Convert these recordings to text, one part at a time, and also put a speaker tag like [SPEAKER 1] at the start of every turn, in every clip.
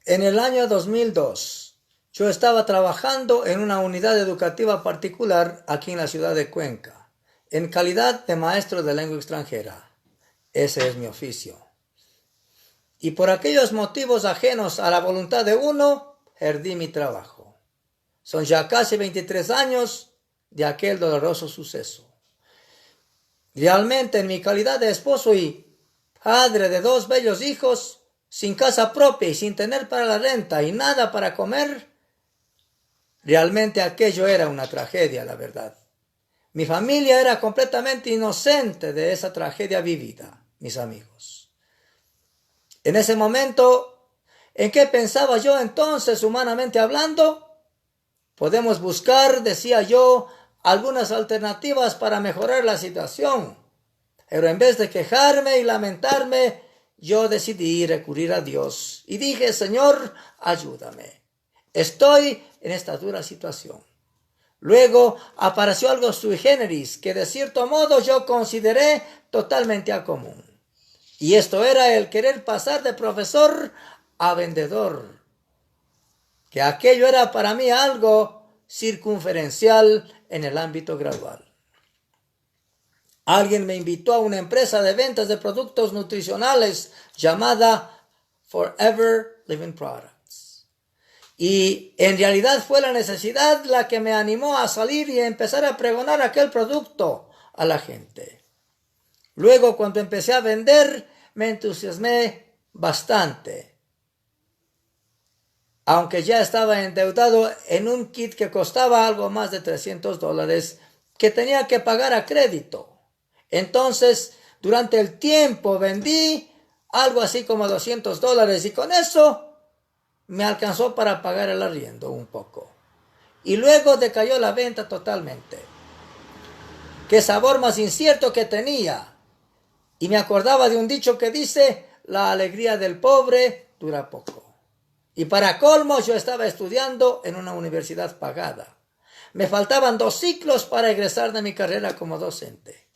[SPEAKER 1] En el año 2002, yo estaba trabajando en una unidad educativa particular aquí en la ciudad de Cuenca, en calidad de maestro de lengua extranjera. Ese es mi oficio. Y por aquellos motivos ajenos a la voluntad de uno, perdí mi trabajo. Son ya casi 23 años de aquel doloroso suceso. Realmente, en mi calidad de esposo y padre de 2 bellos hijos, sin casa propia y sin tener para la renta y nada para comer, realmente aquello era una tragedia, la verdad. Mi familia era completamente inocente de esa tragedia vivida, mis amigos. En ese momento, ¿en qué pensaba yo entonces, humanamente hablando? Podemos buscar, decía yo, algunas alternativas para mejorar la situación. Pero en vez de quejarme y lamentarme, yo decidí recurrir a Dios y dije: Señor, ayúdame. Estoy en esta dura situación. Luego apareció algo sui generis que de cierto modo yo consideré totalmente a común. Y esto era el querer pasar de profesor a vendedor. Que aquello era para mí algo circunferencial en el ámbito gradual. Alguien me invitó a una empresa de ventas de productos nutricionales llamada Forever Living Products. Y en realidad fue la necesidad la que me animó a salir y empezar a pregonar aquel producto a la gente. Luego, cuando empecé a vender, me entusiasmé bastante. Aunque ya estaba endeudado en un kit que costaba algo más de $300 que tenía que pagar a crédito. Entonces, durante el tiempo vendí algo así como $200 y con eso me alcanzó para pagar el arriendo un poco. Y luego decayó la venta totalmente. Qué sabor más incierto que tenía. Y me acordaba de un dicho que dice: la alegría del pobre dura poco. Y para colmo, yo estaba estudiando en una universidad pagada. Me faltaban 2 ciclos para egresar de mi carrera como docente.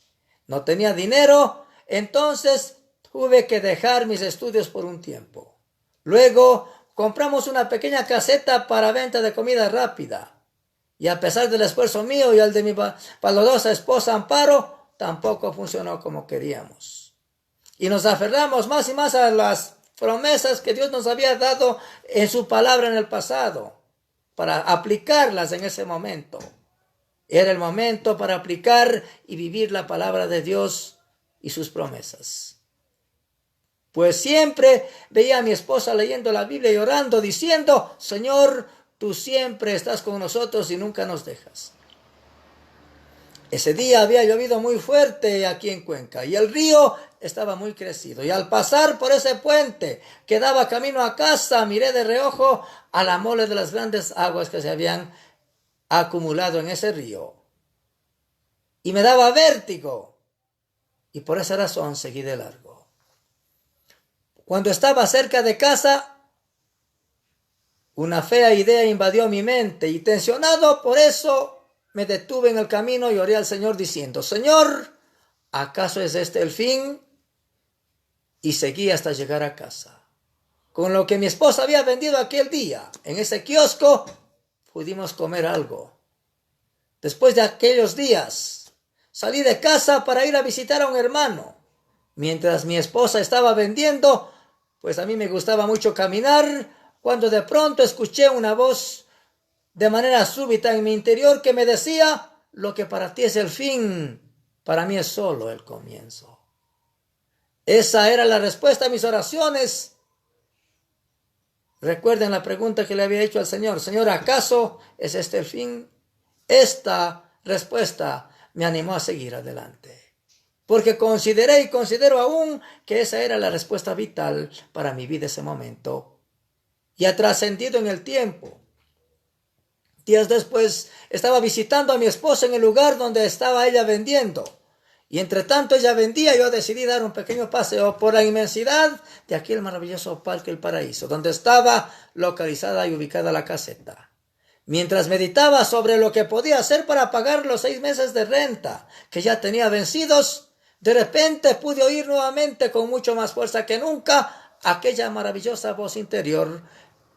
[SPEAKER 1] No tenía dinero, entonces tuve que dejar mis estudios por un tiempo. Luego compramos una pequeña caseta para venta de comida rápida. Y a pesar del esfuerzo mío y el de mi valorosa esposa Amparo, tampoco funcionó como queríamos. Y nos aferramos más y más a las promesas que Dios nos había dado en su palabra en el pasado, para aplicarlas en ese momento. Era el momento para aplicar y vivir la palabra de Dios y sus promesas. Pues siempre veía a mi esposa leyendo la Biblia y orando, diciendo: Señor, tú siempre estás con nosotros y nunca nos dejas. Ese día había llovido muy fuerte aquí en Cuenca y el río estaba muy crecido. Y al pasar por ese puente que daba camino a casa, miré de reojo a la mole de las grandes aguas que se habían acumulado en ese río. Y me daba vértigo. Y por esa razón seguí de largo. Cuando estaba cerca de casa, una fea idea invadió mi mente y, tensionado por eso, me detuve en el camino y oré al Señor diciendo: Señor, ¿acaso es este el fin? Y seguí hasta llegar a casa. Con lo que mi esposa había vendido aquel día en ese kiosco, pudimos comer algo. Después de aquellos días, salí de casa para ir a visitar a un hermano. Mientras mi esposa estaba vendiendo, pues a mí me gustaba mucho caminar, cuando de pronto escuché una voz de manera súbita en mi interior que me decía: lo que para ti es el fin, para mí es solo el comienzo. Esa era la respuesta a mis oraciones. Recuerden la pregunta que le había hecho al Señor: Señor, ¿acaso es este el fin? Esta respuesta me animó a seguir adelante, porque consideré y considero aún que esa era la respuesta vital para mi vida ese momento, y ha trascendido en el tiempo. Días después estaba visitando a mi esposa en el lugar donde estaba ella vendiendo. Y entre tanto ella vendía, yo decidí dar un pequeño paseo por la inmensidad de aquel maravilloso Parque El Paraíso, donde estaba localizada y ubicada la caseta. Mientras meditaba sobre lo que podía hacer para pagar los 6 meses de renta que ya tenía vencidos, de repente pude oír nuevamente con mucho más fuerza que nunca aquella maravillosa voz interior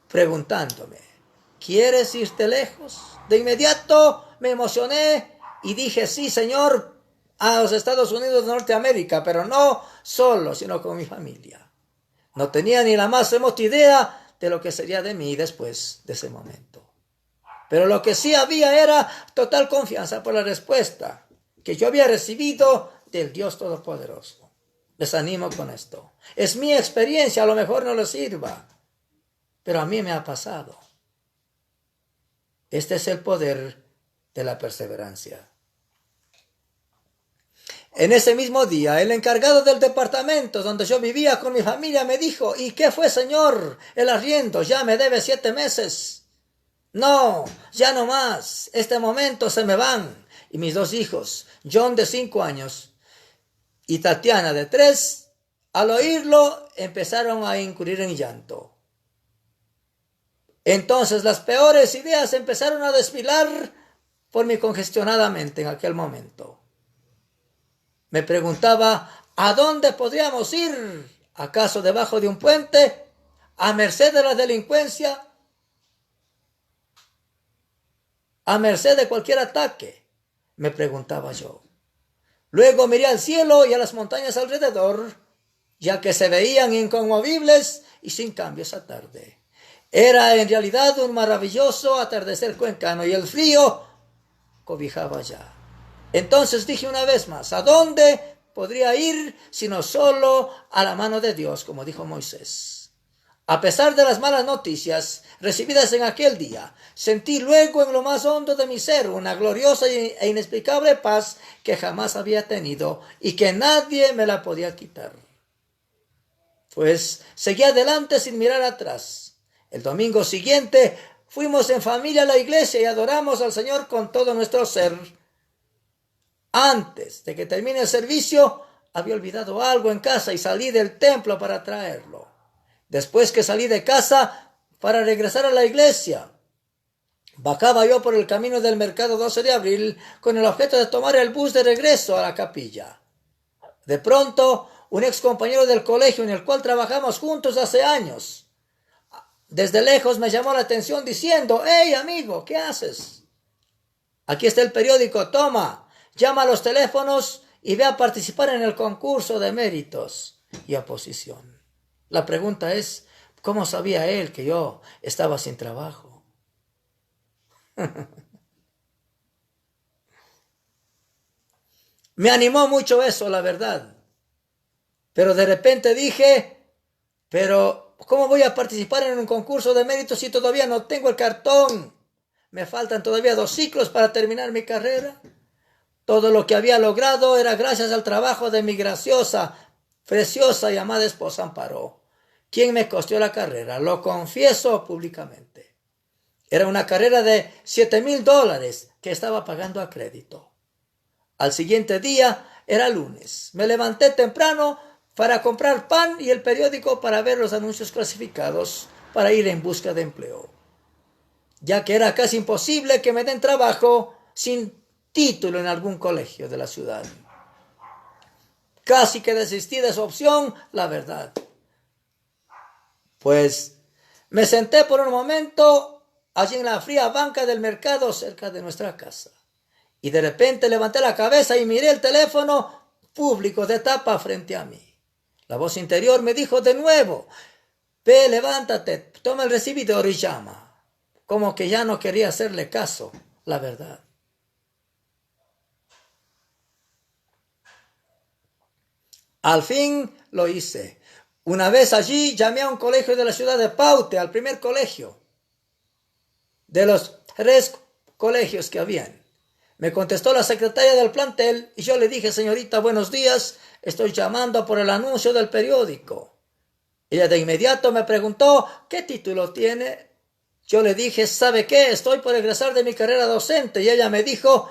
[SPEAKER 1] preguntándome, ¿quieres irte lejos? De inmediato me emocioné y dije, sí, Señor, a los Estados Unidos de Norteamérica, pero no solo, sino con mi familia. No tenía ni la más remota idea de lo que sería de mí después de ese momento. Pero lo que sí había era total confianza por la respuesta que yo había recibido del Dios Todopoderoso. Les animo con esto. Es mi experiencia, a lo mejor no les sirva, pero a mí me ha pasado. Este es el poder de la perseverancia. En ese mismo día, el encargado del departamento donde yo vivía con mi familia me dijo, ¿y qué fue, señor? El arriendo ya me debe 7 meses. No, ya no más. Este momento se me van. Y mis 2 hijos, John de 5 años y Tatiana de 3, al oírlo empezaron a incurrir en llanto. Entonces las peores ideas empezaron a desfilar por mi congestionada mente en aquel momento. Me preguntaba, ¿a dónde podríamos ir? ¿Acaso debajo de un puente? ¿A merced de la delincuencia? ¿A merced de cualquier ataque? Me preguntaba yo. Luego miré al cielo y a las montañas alrededor, ya que se veían inconmovibles y sin cambio esa tarde. Era en realidad un maravilloso atardecer cuencano y el frío cobijaba ya. Entonces dije una vez más, ¿a dónde podría ir sino solo a la mano de Dios, como dijo Moisés? A pesar de las malas noticias recibidas en aquel día, sentí luego en lo más hondo de mi ser una gloriosa e inexplicable paz que jamás había tenido y que nadie me la podía quitar. Pues seguí adelante sin mirar atrás. El domingo siguiente fuimos en familia a la iglesia y adoramos al Señor con todo nuestro ser. Antes de que termine el servicio, había olvidado algo en casa y salí del templo para traerlo. Después que salí de casa para regresar a la iglesia, bajaba yo por el camino del mercado 12 de abril con el objeto de tomar el bus de regreso a la capilla. De pronto, un ex compañero del colegio en el cual trabajamos juntos hace años, desde lejos me llamó la atención diciendo, «Hey, amigo, ¿qué haces? Aquí está el periódico, toma, llama a los teléfonos y ve a participar en el concurso de méritos y oposición». La pregunta es, ¿cómo sabía él que yo estaba sin trabajo? Me animó mucho eso, la verdad. Pero de repente dije, pero ¿cómo voy a participar en un concurso de méritos si todavía no tengo el cartón? Me faltan todavía 2 ciclos para terminar mi carrera. Todo lo que había logrado era gracias al trabajo de mi graciosa, preciosa y amada esposa Amparo, quien me costeó la carrera, lo confieso públicamente. Era una carrera de $7,000 que estaba pagando a crédito. Al siguiente día era lunes. Me levanté temprano para comprar pan y el periódico para ver los anuncios clasificados para ir en busca de empleo, ya que era casi imposible que me den trabajo sin título en algún colegio de la ciudad. Casi que desistí de su opción, la verdad. Pues me senté por un momento allí en la fría banca del mercado cerca de nuestra casa. Y de repente levanté la cabeza y miré el teléfono público de tapa frente a mí. La voz interior me dijo de nuevo, «Ve, levántate, toma el recibidor y llama». Como que ya no quería hacerle caso, la verdad. Al fin lo hice. Una vez allí llamé a un colegio de la ciudad de Paute, al primer colegio de los 3 colegios que habían. Me contestó la secretaria del plantel y yo le dije, «Señorita, buenos días, estoy llamando por el anuncio del periódico». Ella de inmediato me preguntó, «¿Qué título tiene?» Yo le dije, «¿Sabe qué? Estoy por egresar de mi carrera docente». Y ella me dijo,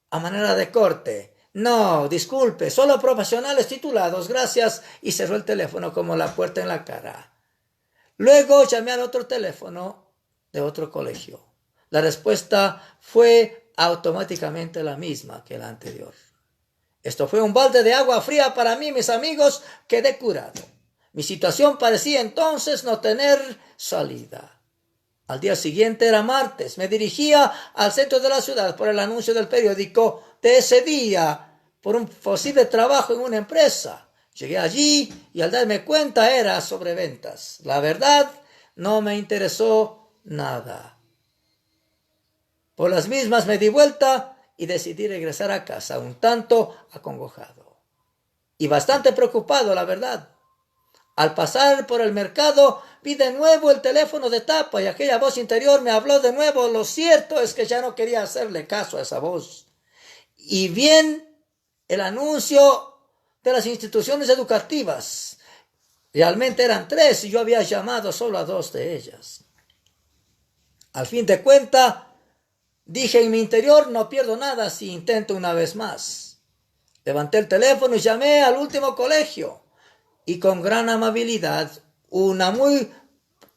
[SPEAKER 1] a manera de corte, «No, disculpe, solo profesionales titulados, gracias», y cerró el teléfono como la puerta en la cara. Luego llamé al otro teléfono de otro colegio. La respuesta fue automáticamente la misma que la anterior. Esto fue un balde de agua fría para mí, mis amigos. Quedé curado. Mi situación parecía entonces no tener salida. Al día siguiente era martes. Me dirigía al centro de la ciudad por el anuncio del periódico de ese día por un posible trabajo en una empresa. Llegué allí y al darme cuenta era sobre ventas. La verdad, no me interesó nada. Por las mismas me di vuelta y decidí regresar a casa un tanto acongojado y bastante preocupado, la verdad. Al pasar por el mercado, vi de nuevo el teléfono de tapa y aquella voz interior me habló de nuevo. Lo cierto es que ya no quería hacerle caso a esa voz. Y bien, el anuncio de las instituciones educativas. Realmente eran 3 y yo había llamado solo a 2 de ellas. Al fin de cuentas, dije en mi interior, no pierdo nada si intento una vez más. Levanté el teléfono y llamé al último colegio. Y con gran amabilidad, una muy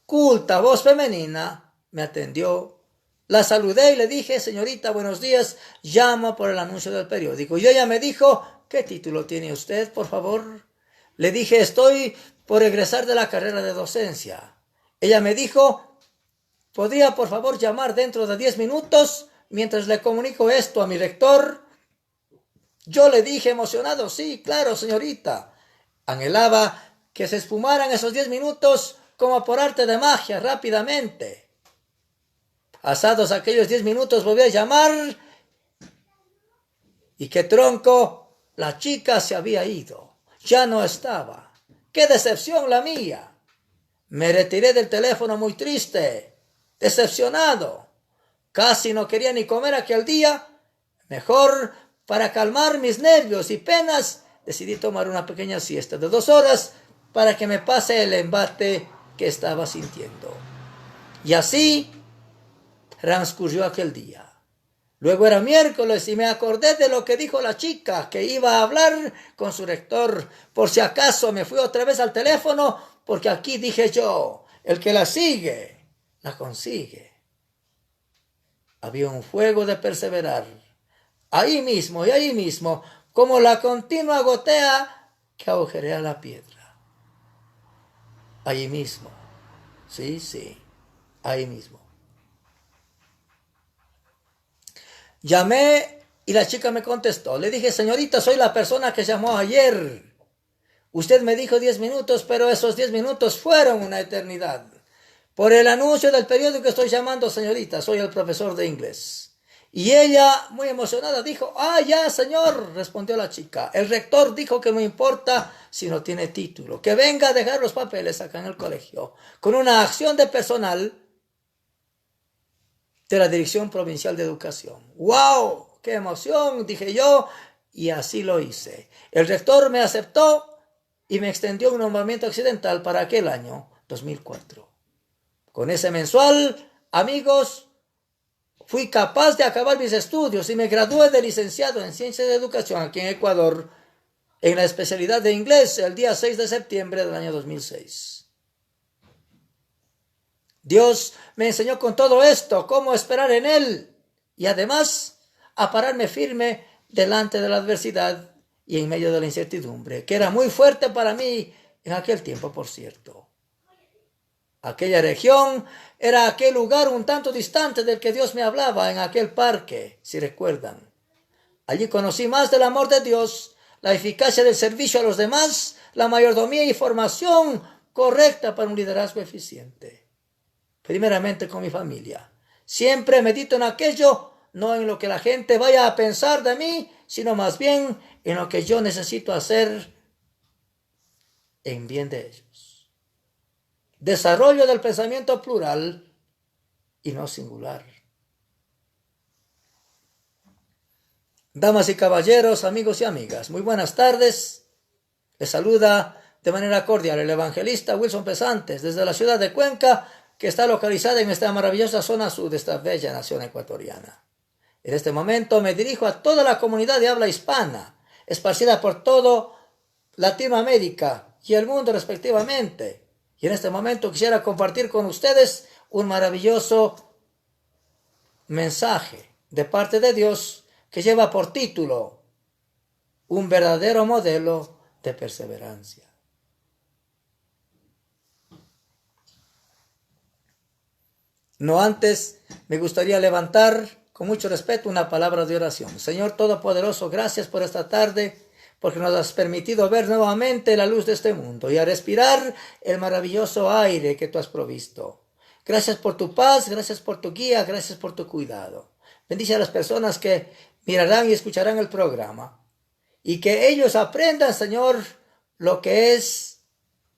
[SPEAKER 1] culta voz femenina me atendió. La saludé y le dije, señorita, buenos días, llamo por el anuncio del periódico. Y ella me dijo, ¿qué título tiene usted, por favor? Le dije, estoy por egresar de la carrera de docencia. Ella me dijo, ¿podría por favor llamar dentro de 10 minutos mientras le comunico esto a mi rector? Yo le dije emocionado, sí, claro, señorita. Anhelaba que se esfumaran esos 10 minutos como por arte de magia, rápidamente. Pasados aquellos 10 minutos volví a llamar y qué tronco, la chica se había ido. Ya no estaba. ¡Qué decepción la mía! Me retiré del teléfono muy triste, decepcionado. Casi no quería ni comer aquel día. Mejor, para calmar mis nervios y penas, decidí tomar una pequeña siesta de 2 horas para que me pase el embate que estaba sintiendo. Y así transcurrió aquel día. Luego era miércoles y me acordé de lo que dijo la chica, que iba a hablar con su rector. Por si acaso me fui otra vez al teléfono, porque aquí dije yo, el que la sigue, la consigue. Había un fuego de perseverar. Ahí mismo, como la continua gotea que agujerea la piedra. Ahí mismo. Sí, ahí mismo. Llamé y la chica me contestó. Le dije, señorita, soy la persona que llamó ayer. Usted me dijo 10 minutos, pero esos 10 minutos fueron una eternidad. Por el anuncio del periódico estoy llamando, señorita, soy el profesor de inglés. Y ella, muy emocionada, dijo, ya, señor, respondió la chica. El rector dijo que no importa si no tiene título, que venga a dejar los papeles acá en el colegio, con una acción de personal de la Dirección Provincial de Educación. ¡Wow! ¡Qué emoción! Dije yo, y así lo hice. El rector me aceptó y me extendió un nombramiento accidental para aquel año 2004. Con ese mensual, amigos, fui capaz de acabar mis estudios y me gradué de licenciado en Ciencias de Educación aquí en Ecuador, en la especialidad de inglés, el día 6 de septiembre del año 2006. Dios me enseñó con todo esto cómo esperar en Él y además a pararme firme delante de la adversidad y en medio de la incertidumbre, que era muy fuerte para mí en aquel tiempo, por cierto. Aquella región era aquel lugar un tanto distante del que Dios me hablaba en aquel parque, si recuerdan. Allí conocí más del amor de Dios, la eficacia del servicio a los demás, la mayordomía y formación correcta para un liderazgo eficiente. Primeramente con mi familia. Siempre medito en aquello, no en lo que la gente vaya a pensar de mí, sino más bien en lo que yo necesito hacer en bien de ellos. Desarrollo del pensamiento plural y no singular. Damas y caballeros, amigos y amigas, muy buenas tardes. Les saluda de manera cordial el evangelista Wilson Pesantes desde la ciudad de Cuenca, que está localizada en esta maravillosa zona sur de esta bella nación ecuatoriana. En este momento me dirijo a toda la comunidad de habla hispana, esparcida por todo Latinoamérica y el mundo respectivamente. Y en este momento quisiera compartir con ustedes un maravilloso mensaje de parte de Dios que lleva por título un verdadero modelo de perseverancia. No antes, me gustaría levantar con mucho respeto una palabra de oración. Señor Todopoderoso, gracias por esta tarde, porque nos has permitido ver nuevamente la luz de este mundo y a respirar el maravilloso aire que tú has provisto. Gracias por tu paz, gracias por tu guía, gracias por tu cuidado. Bendice a las personas que mirarán y escucharán el programa y que ellos aprendan, Señor, lo que es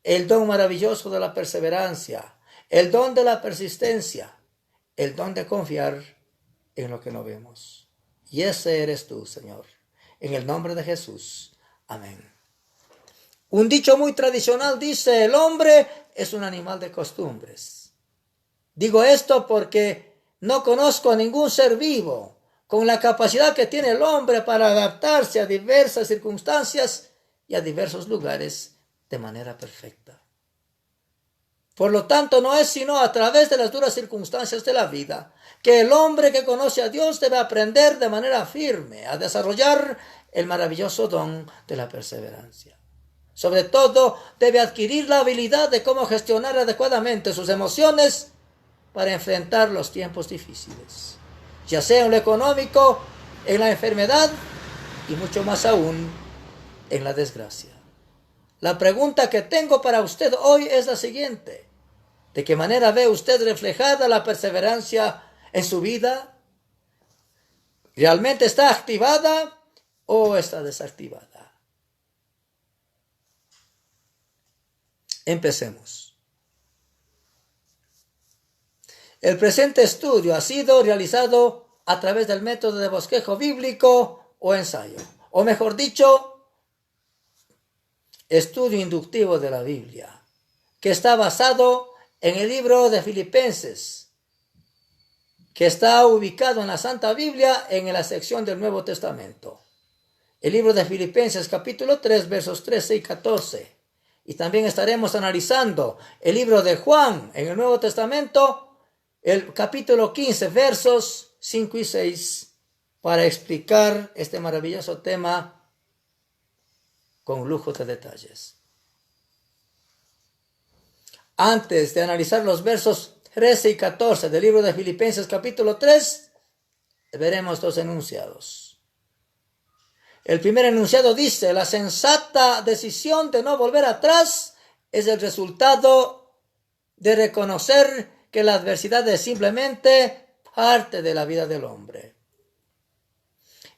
[SPEAKER 1] el don maravilloso de la perseverancia, el don de la persistencia, el don de confiar en lo que no vemos. Y ese eres tú, Señor. En el nombre de Jesús. Amén. Un dicho muy tradicional dice: el hombre es un animal de costumbres. Digo esto porque no conozco a ningún ser vivo con la capacidad que tiene el hombre para adaptarse a diversas circunstancias y a diversos lugares de manera perfecta. Por lo tanto, no es sino a través de las duras circunstancias de la vida que el hombre que conoce a Dios debe aprender de manera firme a desarrollar el maravilloso don de la perseverancia. Sobre todo, debe adquirir la habilidad de cómo gestionar adecuadamente sus emociones para enfrentar los tiempos difíciles, ya sea en lo económico, en la enfermedad y mucho más aún en la desgracia. La pregunta que tengo para usted hoy es la siguiente: ¿de qué manera ve usted reflejada la perseverancia en su vida? ¿Realmente está activada o está desactivada? Empecemos. El presente estudio ha sido realizado a través del método de bosquejo bíblico o ensayo, o mejor dicho, estudio inductivo de la Biblia, que está basado en el libro de Filipenses, que está ubicado en la Santa Biblia en la sección del Nuevo Testamento. El libro de Filipenses capítulo 3 versos 13 y 14. Y también estaremos analizando el libro de Juan en el Nuevo Testamento, el capítulo 15 versos 5 y 6, para explicar este maravilloso tema con lujo de detalles. Antes de analizar los versos 13 y 14 del libro de Filipenses capítulo 3, veremos dos enunciados. El primer enunciado dice: la sensata decisión de no volver atrás es el resultado de reconocer que la adversidad es simplemente parte de la vida del hombre.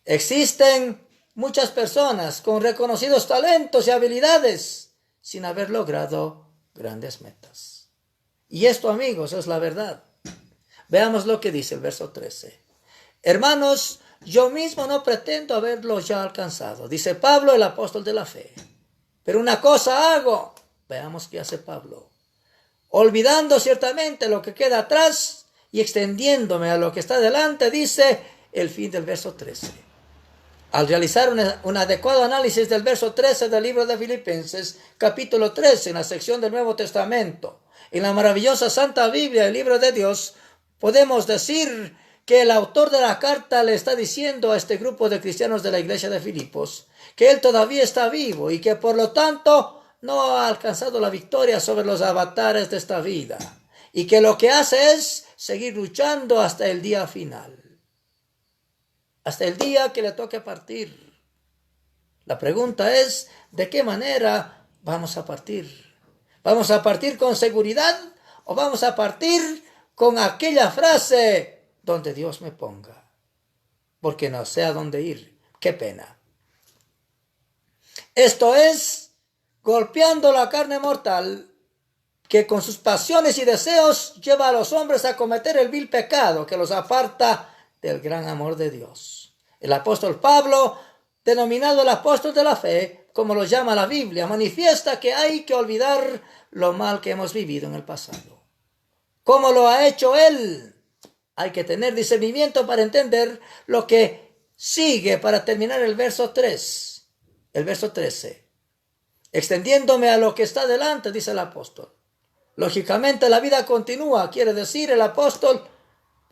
[SPEAKER 1] Existen muchas personas con reconocidos talentos y habilidades sin haber logrado grandes metas. Y esto, amigos, es la verdad. Veamos lo que dice el verso 13. Hermanos, yo mismo no pretendo haberlo ya alcanzado, dice Pablo, el apóstol de la fe. Pero una cosa hago, veamos qué hace Pablo. Olvidando ciertamente lo que queda atrás y extendiéndome a lo que está delante, dice el fin del verso 13. Al realizar un adecuado análisis del verso 13 del libro de Filipenses, capítulo 13, en la sección del Nuevo Testamento, en la maravillosa Santa Biblia, el libro de Dios, podemos decir que el autor de la carta le está diciendo a este grupo de cristianos de la iglesia de Filipos que él todavía está vivo y que por lo tanto no ha alcanzado la victoria sobre los avatares de esta vida y que lo que hace es seguir luchando hasta el día final, hasta el día que le toque partir. La pregunta es: ¿de qué manera vamos a partir? ¿Vamos a partir con seguridad o vamos a partir con aquella frase: donde Dios me ponga, porque no sé a dónde ir? ¡Qué pena! Esto es, golpeando la carne mortal que con sus pasiones y deseos lleva a los hombres a cometer el vil pecado que los aparta del gran amor de Dios. El apóstol Pablo, denominado el apóstol de la fe, como lo llama la Biblia, manifiesta que hay que olvidar lo mal que hemos vivido en el pasado. ¿Cómo lo ha hecho él? Hay que tener discernimiento para entender lo que sigue para terminar el verso 3, el verso 13. Extendiéndome a lo que está delante, dice el apóstol. Lógicamente la vida continúa, quiere decir el apóstol.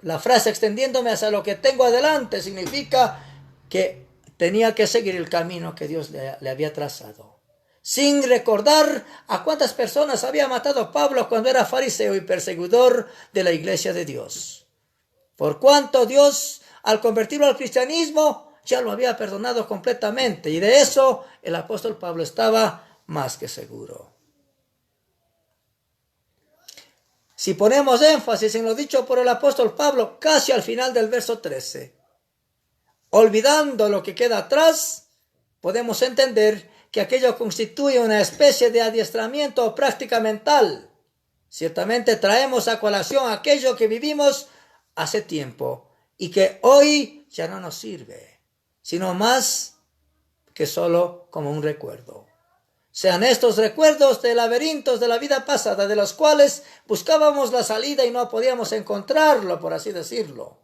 [SPEAKER 1] La frase extendiéndome hacia lo que tengo adelante significa que tenía que seguir el camino que Dios le había trazado. sin recordar a cuántas personas había matado Pablo cuando era fariseo y perseguidor de la iglesia de Dios. Por cuanto Dios, al convertirlo al cristianismo, ya lo había perdonado completamente, y de eso el apóstol Pablo estaba más que seguro. Si ponemos énfasis en lo dicho por el apóstol Pablo casi al final del verso 13, olvidando lo que queda atrás, podemos entender que aquello constituye una especie de adiestramiento o práctica mental. Ciertamente traemos a colación aquello que vivimos hace tiempo y que hoy ya no nos sirve, sino más que solo como un recuerdo. Sean estos recuerdos de laberintos de la vida pasada, de los cuales buscábamos la salida y no podíamos encontrarlo, por así decirlo.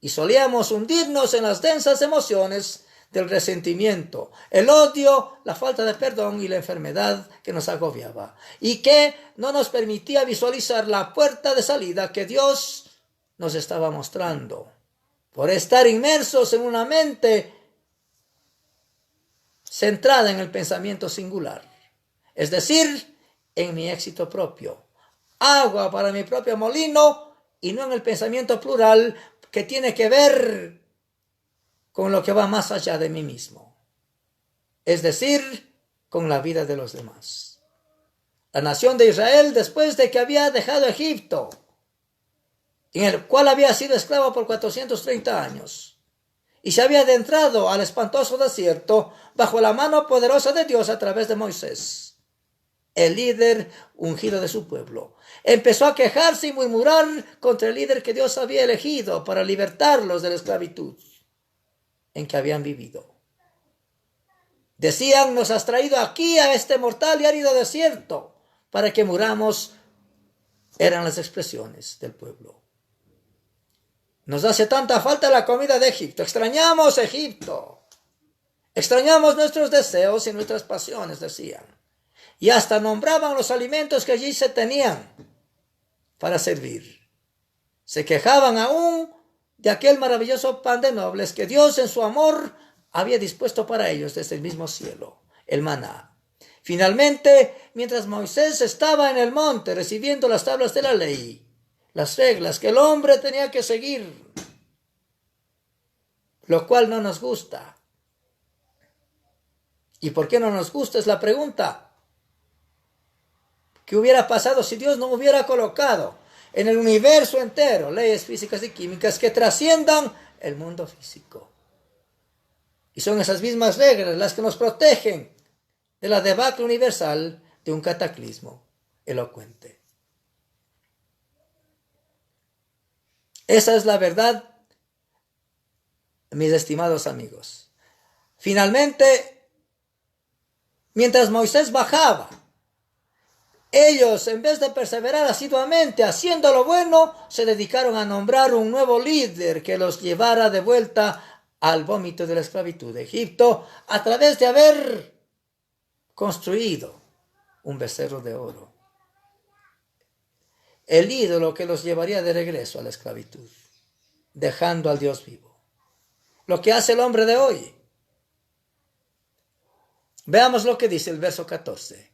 [SPEAKER 1] Y solíamos hundirnos en las densas emociones del resentimiento, el odio, la falta de perdón y la enfermedad que nos agobiaba, y que no nos permitía visualizar la puerta de salida que Dios nos estaba mostrando, por estar inmersos en una mente centrada en el pensamiento singular, es decir, en mi éxito propio, agua para mi propio molino, y no en el pensamiento plural que tiene que ver con lo que va más allá de mí mismo, es decir, con la vida de los demás. La nación de Israel, después de que había dejado Egipto, en el cual había sido esclavo por 430 años, y se había adentrado al espantoso desierto bajo la mano poderosa de Dios a través de Moisés, el líder ungido de su pueblo, empezó a quejarse y murmurar contra el líder que Dios había elegido para libertarlos de la esclavitud en que habían vivido. Decían: nos has traído aquí a este mortal y árido desierto para que muramos. Eran las expresiones del pueblo. Nos hace tanta falta la comida de Egipto. Extrañamos Egipto. Extrañamos nuestros deseos y nuestras pasiones, decían. Y hasta nombraban los alimentos que allí se tenían para servir. Se quejaban aún de aquel maravilloso pan de nobles que Dios en su amor había dispuesto para ellos desde el mismo cielo, el maná. Finalmente, mientras Moisés estaba en el monte recibiendo las tablas de la ley, las reglas que el hombre tenía que seguir, lo cual no nos gusta. ¿Y por qué no nos gusta? Es la pregunta. ¿Qué hubiera pasado si Dios no hubiera colocado en el universo entero leyes físicas y químicas que trasciendan el mundo físico? Y son esas mismas reglas las que nos protegen de la debacle universal de un cataclismo elocuente. Esa es la verdad, mis estimados amigos. Finalmente, mientras Moisés bajaba, ellos, en vez de perseverar asiduamente haciendo lo bueno, se dedicaron a nombrar un nuevo líder que los llevara de vuelta al vómito de la esclavitud de Egipto a través de haber construido un becerro de oro, el ídolo que los llevaría de regreso a la esclavitud, dejando al Dios vivo. Lo que hace el hombre de hoy. Veamos lo que dice el verso 14.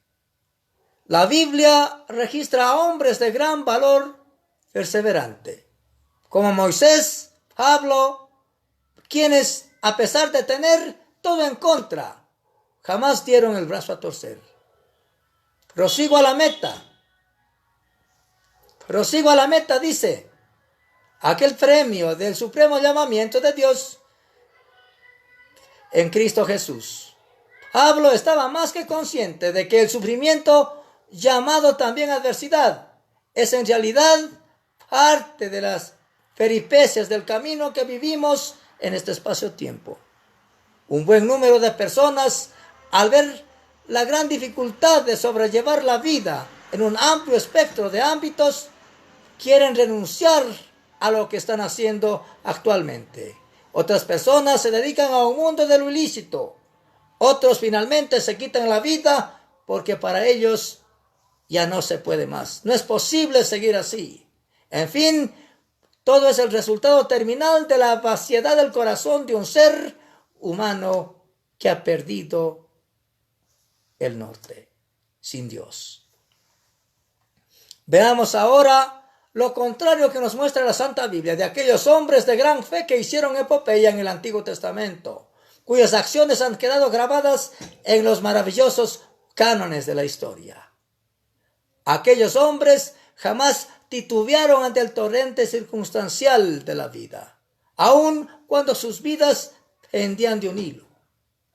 [SPEAKER 1] La Biblia registra a hombres de gran valor perseverante, como Moisés, Pablo, quienes, a pesar de tener todo en contra, jamás dieron el brazo a torcer. Prosigo a la meta. Prosigo a la meta, dice, aquel premio del supremo llamamiento de Dios en Cristo Jesús. Pablo estaba más que consciente de que el sufrimiento, llamado también adversidad, es en realidad parte de las peripecias del camino que vivimos en este espacio-tiempo. Un buen número de personas, al ver la gran dificultad de sobrellevar la vida en un amplio espectro de ámbitos, quieren renunciar a lo que están haciendo actualmente. Otras personas se dedican a un mundo de lo ilícito. Otros finalmente se quitan la vida porque para ellos ya no se puede más. No es posible seguir así. En fin, todo es el resultado terminal de la vaciedad del corazón de un ser humano que ha perdido el norte, sin Dios. Veamos ahora lo contrario que nos muestra la Santa Biblia de aquellos hombres de gran fe que hicieron epopeya en el Antiguo Testamento, cuyas acciones han quedado grabadas en los maravillosos cánones de la historia. Aquellos hombres jamás titubearon ante el torrente circunstancial de la vida, aun cuando sus vidas pendían de un hilo.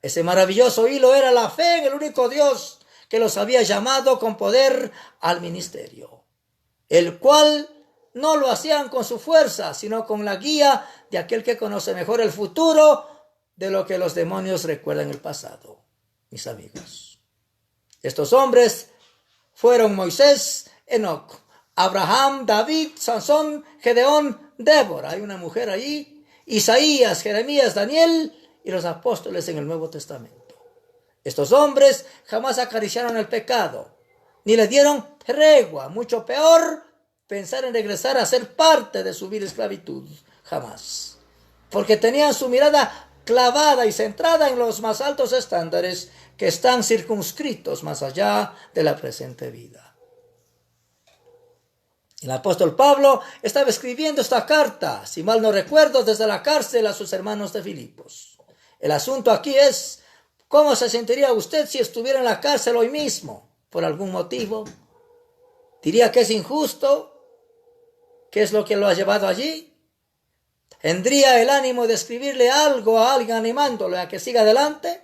[SPEAKER 1] Ese maravilloso hilo era la fe en el único Dios que los había llamado con poder al ministerio, el cual no lo hacían con su fuerza, sino con la guía de aquel que conoce mejor el futuro de lo que los demonios recuerdan el pasado. Mis amigos, estos hombres fueron Moisés, Enoc, Abraham, David, Sansón, Gedeón, Débora, hay una mujer allí, Isaías, Jeremías, Daniel y los apóstoles en el Nuevo Testamento. Estos hombres jamás acariciaron el pecado, ni le dieron tregua, mucho peor pensar en regresar a ser parte de su vil esclavitud, jamás, porque tenían su mirada clavada y centrada en los más altos estándares que están circunscritos más allá de la presente vida. El apóstol Pablo estaba escribiendo esta carta, si mal no recuerdo, desde la cárcel a sus hermanos de Filipos. El asunto aquí es, ¿cómo se sentiría usted si estuviera en la cárcel hoy mismo, por algún motivo? ¿Diría que es injusto? ¿Qué es lo que lo ha llevado allí? ¿Tendría el ánimo de escribirle algo a alguien animándole a que siga adelante?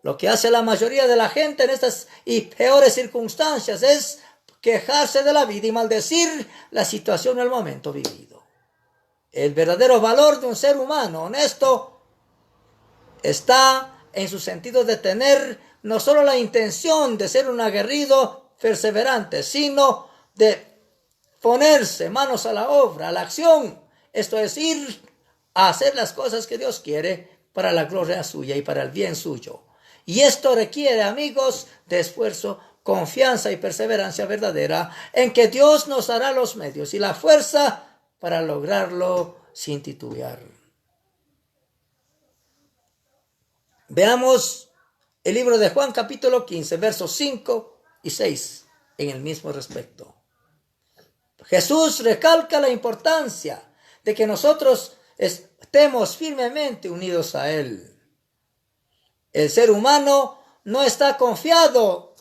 [SPEAKER 1] Lo que hace la mayoría de la gente en estas y peores circunstancias es quejarse de la vida y maldecir la situación o el momento vivido. El verdadero valor de un ser humano honesto está en su sentido de tener no solo la intención de ser un aguerrido perseverante, sino de ponerse manos a la obra, a la acción. Esto es ir a hacer las cosas que Dios quiere para la gloria suya y para el bien suyo. Y esto requiere, amigos, de esfuerzo, confianza y perseverancia verdadera en que Dios nos dará los medios y la fuerza para lograrlo sin titubear. Veamos el libro de Juan capítulo 15, versos 5 y 6 en el mismo respecto. Jesús recalca la importancia de que nosotros estemos firmemente unidos a Él. El ser humano no está confiado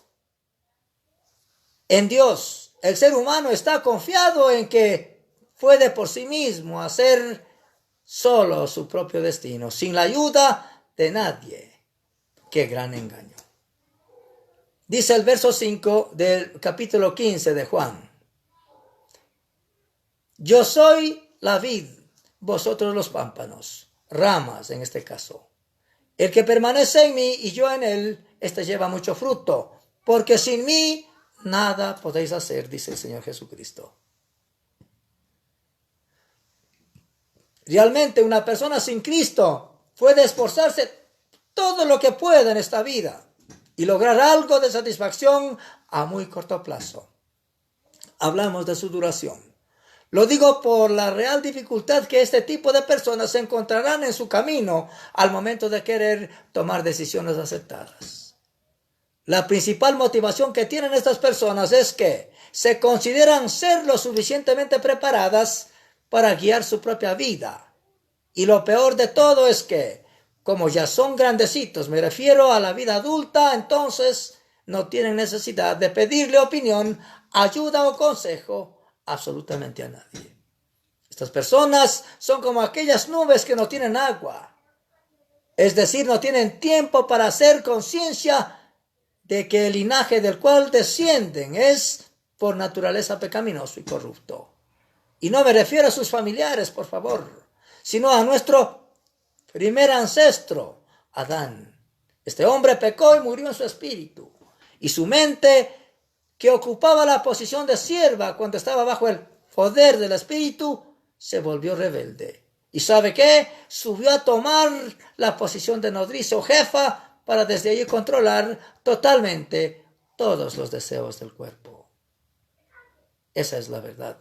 [SPEAKER 1] en Dios. El ser humano está confiado en que puede por sí mismo hacer solo su propio destino, sin la ayuda de nadie. ¡Qué gran engaño! Dice el verso 5 del capítulo 15 de Juan. Yo soy la vid, vosotros los pámpanos, ramas en este caso. El que permanece en mí y yo en él, este lleva mucho fruto, porque sin mí nada podéis hacer, dice el Señor Jesucristo. Realmente una persona sin Cristo puede esforzarse todo lo que pueda en esta vida y lograr algo de satisfacción a muy corto plazo. Hablamos de su duración. Lo digo por la real dificultad que este tipo de personas se encontrarán en su camino al momento de querer tomar decisiones aceptadas. La principal motivación que tienen estas personas es que se consideran ser lo suficientemente preparadas para guiar su propia vida. Y lo peor de todo es que, como ya son grandecitos, me refiero a la vida adulta, entonces no tienen necesidad de pedirle opinión, ayuda o consejo absolutamente a nadie. Estas personas son como aquellas nubes que no tienen agua. Es decir, no tienen tiempo para hacer conciencia de que el linaje del cual descienden es por naturaleza pecaminoso y corrupto. Y no me refiero a sus familiares, por favor, sino a nuestro primer ancestro, Adán. Este hombre pecó y murió en su espíritu. Y su mente, que ocupaba la posición de sierva cuando estaba bajo el poder del espíritu, se volvió rebelde. ¿Y sabe qué? Subió a tomar la posición de nodriza o jefa para desde allí controlar totalmente todos los deseos del cuerpo. Esa es la verdad.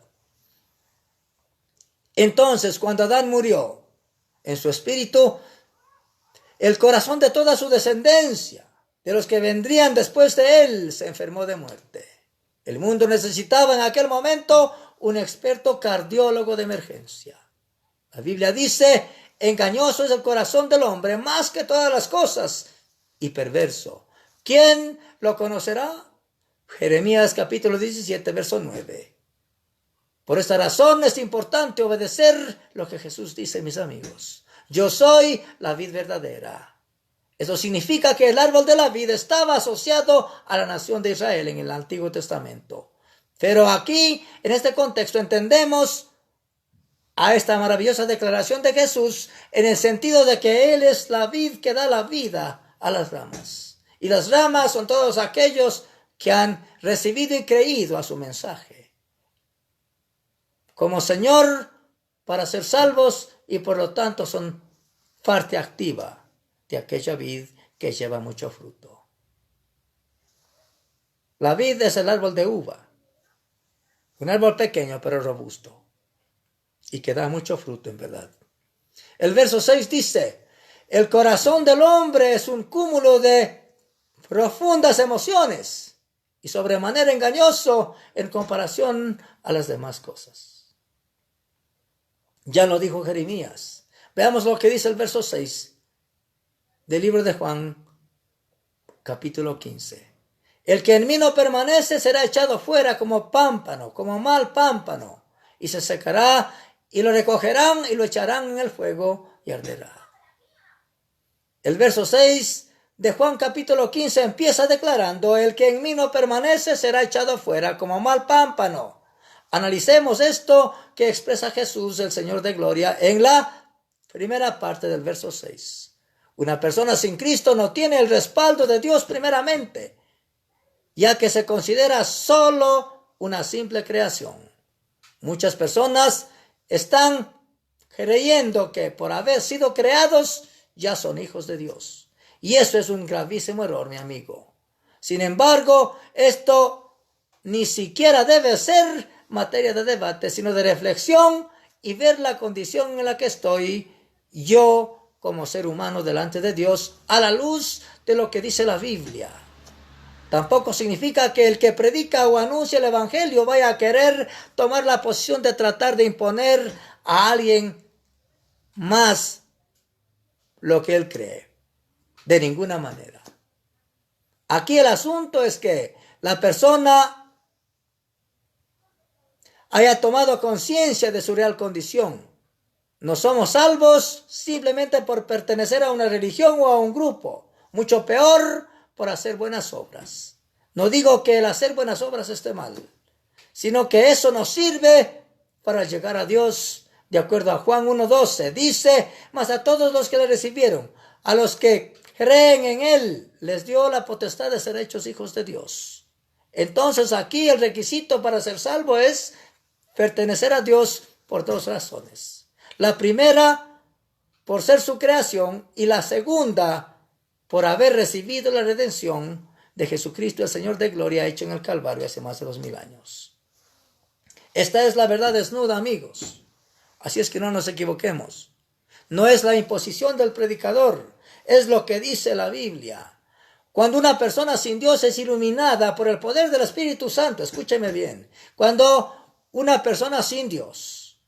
[SPEAKER 1] Entonces, cuando Adán murió, en su espíritu, el corazón de toda su descendencia de los que vendrían después de él se enfermó de muerte. El mundo necesitaba en aquel momento un experto cardiólogo de emergencia. La Biblia dice: engañoso es el corazón del hombre más que todas las cosas y perverso. ¿Quién lo conocerá? Jeremías capítulo 17, verso 9. Por esta razón es importante obedecer lo que Jesús dice, mis amigos. Yo soy la vid verdadera. Eso significa que el árbol de la vida estaba asociado a la nación de Israel en el Antiguo Testamento. Pero aquí, en este contexto, entendemos a esta maravillosa declaración de Jesús en el sentido de que Él es la vid que da la vida a las ramas. Y las ramas son todos aquellos que han recibido y creído a su mensaje como Señor para ser salvos, y por lo tanto son parte activa de aquella vid que lleva mucho fruto. La vid es el árbol de uva, un árbol pequeño pero robusto y que da mucho fruto en verdad. El verso 6 dice: el corazón del hombre es un cúmulo de profundas emociones y sobremanera engañoso en comparación a las demás cosas. Ya lo dijo Jeremías. Veamos lo que dice el verso 6 del libro de Juan, capítulo 15. El que en mí no permanece será echado fuera como pámpano, como mal pámpano, y se secará, y lo recogerán y lo echarán en el fuego y arderá. El verso 6 de Juan capítulo 15 empieza declarando: el que en mí no permanece será echado fuera como mal pámpano. Analicemos esto que expresa Jesús, el Señor de gloria, en la primera parte del verso 6. Una persona sin Cristo no tiene el respaldo de Dios primeramente, ya que se considera solo una simple creación. Muchas personas están creyendo que por haber sido creados ya son hijos de Dios. Y eso es un gravísimo error, mi amigo. Sin embargo, esto ni siquiera debe ser materia de debate, sino de reflexión y ver la condición en la que estoy yo como ser humano delante de Dios a la luz de lo que dice la Biblia. Tampoco significa que el que predica o anuncia el evangelio vaya a querer tomar la posición de tratar de imponer a alguien más lo que él cree. De ninguna manera. Aquí el asunto es que la persona haya tomado conciencia de su real condición. No somos salvos simplemente por pertenecer a una religión o a un grupo. Mucho peor por hacer buenas obras. No digo que el hacer buenas obras esté mal, sino que eso nos sirve para llegar a Dios. De acuerdo a Juan 1:12, dice: mas a todos los que le recibieron, a los que creen en Él, les dio la potestad de ser hechos hijos de Dios. Entonces aquí el requisito para ser salvo es pertenecer a Dios por dos razones. La primera, por ser su creación, y la segunda, por haber recibido la redención de Jesucristo, el Señor de gloria, hecho en el Calvario hace más de 2000 años. Esta es la verdad desnuda, amigos. Así es que no nos equivoquemos. No es la imposición del predicador, es lo que dice la Biblia. Cuando una persona sin Dios es iluminada por el poder del Espíritu Santo, escúcheme bien, cuando una persona sin Dios,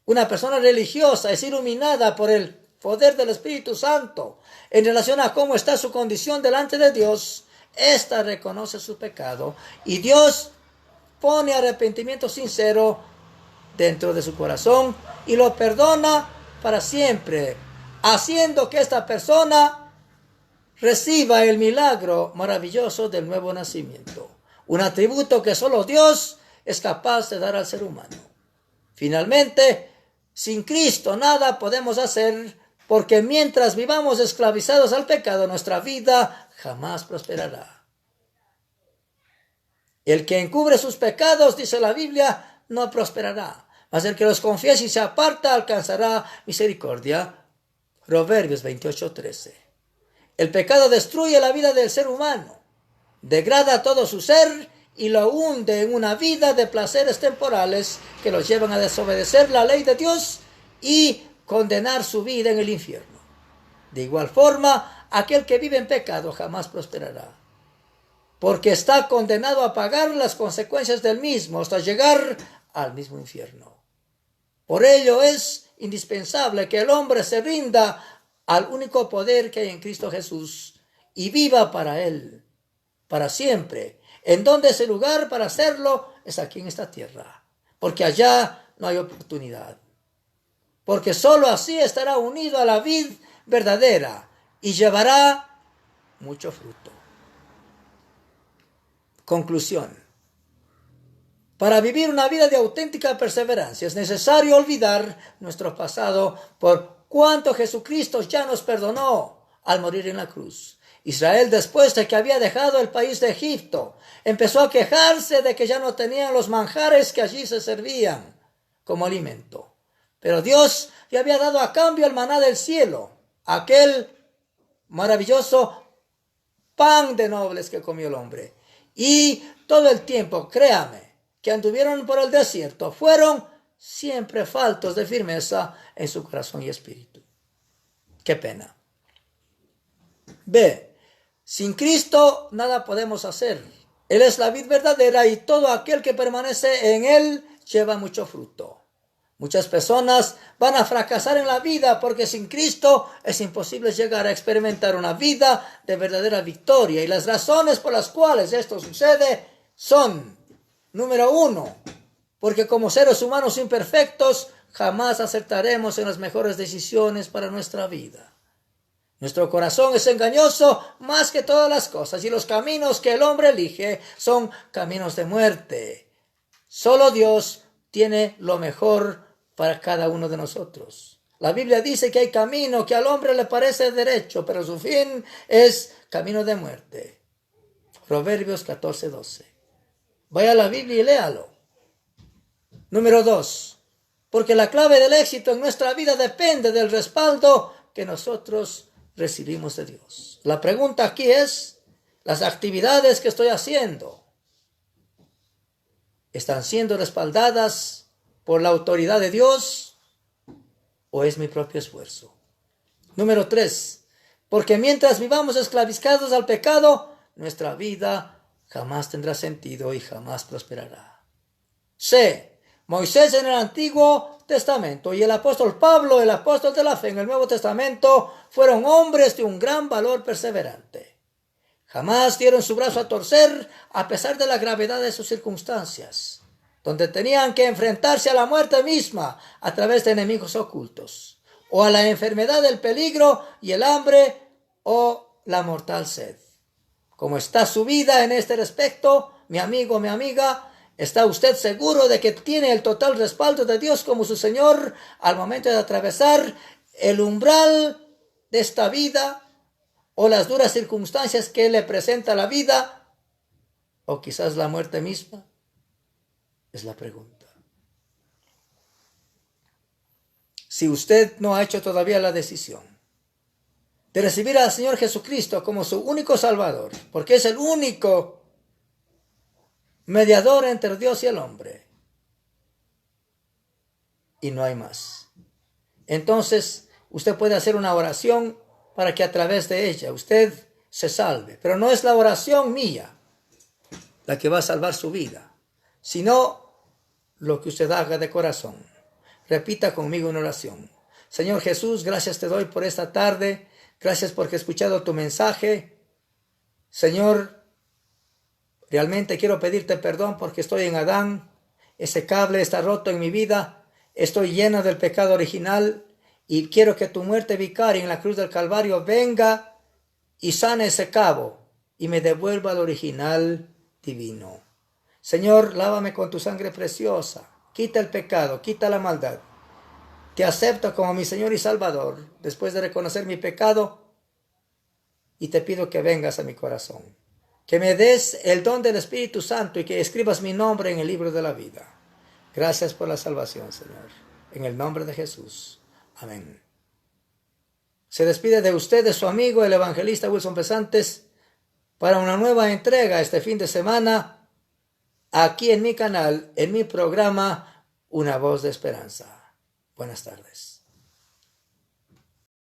[SPEAKER 1] una persona religiosa es iluminada por el poder del Espíritu Santo en relación a cómo está su condición delante de Dios, ésta reconoce su pecado y Dios pone arrepentimiento sincero dentro de su corazón y lo perdona para siempre, haciendo que esta persona reciba el milagro maravilloso del nuevo nacimiento, un atributo que solo Dios es capaz de dar al ser humano. Finalmente, sin Cristo nada podemos hacer, porque mientras vivamos esclavizados al pecado, nuestra vida jamás prosperará. El que encubre sus pecados, dice la Biblia, no prosperará, mas el que los confiese y se aparta alcanzará misericordia. Proverbios 28:13. El pecado destruye la vida del ser humano, degrada todo su ser y lo hunde en una vida de placeres temporales que los llevan a desobedecer la ley de Dios y condenar su vida en el infierno. De igual forma, aquel que vive en pecado jamás prosperará, porque está condenado a pagar las consecuencias del mismo hasta llegar al mismo infierno. Por ello es indispensable que el hombre se rinda al único poder que hay en Cristo Jesús y viva para Él, para siempre. En donde ese lugar para hacerlo es aquí en esta tierra, porque allá no hay oportunidad. Porque sólo así estará unido a la vid verdadera y llevará mucho fruto. Conclusión. Para vivir una vida de auténtica perseverancia es necesario olvidar nuestro pasado por cuanto Jesucristo ya nos perdonó al morir en la cruz. Israel, después de que había dejado el país de Egipto, empezó a quejarse de que ya no tenían los manjares que allí se servían como alimento. Pero Dios le había dado a cambio el maná del cielo, aquel maravilloso pan de nobles que comió el hombre. Y todo el tiempo, créame, que anduvieron por el desierto, fueron siempre faltos de firmeza en su corazón y espíritu. Qué pena. B. Sin Cristo nada podemos hacer. Él es la vid verdadera y todo aquel que permanece en Él lleva mucho fruto. Muchas personas van a fracasar en la vida porque sin Cristo es imposible llegar a experimentar una vida de verdadera victoria. Y las razones por las cuales esto sucede son, número 1, porque como seres humanos imperfectos jamás acertaremos en las mejores decisiones para nuestra vida. Nuestro corazón es engañoso más que todas las cosas y los caminos que el hombre elige son caminos de muerte. Solo Dios tiene lo mejor para cada uno de nosotros. La Biblia dice que hay camino que al hombre le parece derecho, pero su fin es camino de muerte. Proverbios 14:12. Vaya a la Biblia y léalo. Número 2. Porque la clave del éxito en nuestra vida depende del respaldo que nosotros recibimos de Dios. La pregunta aquí es, ¿las actividades que estoy haciendo están siendo respaldadas por la autoridad de Dios o es mi propio esfuerzo? Número 3. Porque mientras vivamos esclavizados al pecado, nuestra vida jamás tendrá sentido y jamás prosperará. C. Moisés en el Antiguo Testamento y el apóstol Pablo, el apóstol de la fe en el Nuevo Testamento, fueron hombres de un gran valor perseverante. Jamás dieron su brazo a torcer a pesar de la gravedad de sus circunstancias, donde tenían que enfrentarse a la muerte misma a través de enemigos ocultos, o a la enfermedad, el peligro y el hambre, o la mortal sed. ¿Cómo está su vida en este respecto, mi amigo, mi amiga? ¿Está usted seguro de que tiene el total respaldo de Dios como su Señor al momento de atravesar el umbral de esta vida o las duras circunstancias que le presenta la vida o quizás la muerte misma? Es la pregunta. Si usted no ha hecho todavía la decisión de recibir al Señor Jesucristo como su único Salvador, porque es el único mediador entre Dios y el hombre, y no hay más, entonces usted puede hacer una oración para que a través de ella usted se salve. Pero no es la oración mía la que va a salvar su vida, sino lo que usted haga de corazón. Repita conmigo una oración. Señor Jesús, gracias te doy por esta tarde. Gracias porque he escuchado tu mensaje. Señor, realmente quiero pedirte perdón porque estoy en Adán. Ese cable está roto en mi vida. Estoy lleno del pecado original y quiero que tu muerte vicaria en la cruz del Calvario venga y sane ese cabo y me devuelva al original divino. Señor, lávame con tu sangre preciosa. Quita el pecado, quita la maldad. Te acepto como mi Señor y Salvador después de reconocer mi pecado y te pido que vengas a mi corazón. Que me des el don del Espíritu Santo y que escribas mi nombre en el libro de la vida. Gracias por la salvación, Señor. En el nombre de Jesús. Amén. Se despide de ustedes su amigo el evangelista Wilson Pesantes para una nueva entrega este fin de semana aquí en mi canal, en mi programa Una Voz de Esperanza. Buenas tardes.